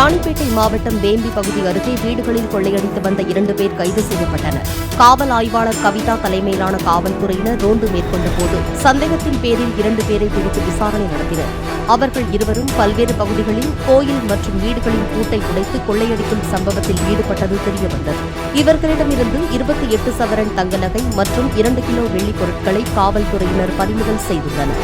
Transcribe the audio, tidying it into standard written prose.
ராணிப்பேட்டை மாவட்டம் வேம்பி பகுதி அருகே வீடுகளில் கொள்ளையடித்து வந்த 2 பேர் கைது செய்யப்பட்டனர். காவல் ஆய்வாளர் கவிதா தலைமையிலான காவல்துறையினர் ரோந்து மேற்கொண்டபோது சந்தேகத்தின் பேரில் 2 பேரை பிடித்து விசாரணை நடத்தினர். அவர்கள் இருவரும் பல்வேறு பகுதிகளில் கோயில் மற்றும் வீடுகளின் பூட்டை உடைத்து கொள்ளையடிக்கும் சம்பவத்தில் ஈடுபட்டது தெரியவந்தது. இவர்களிடமிருந்து 28 சவரன் தங்க நகை மற்றும் 2 கிலோ வெள்ளிப் பொருட்களை காவல்துறையினர் பறிமுதல் செய்துள்ளனர்.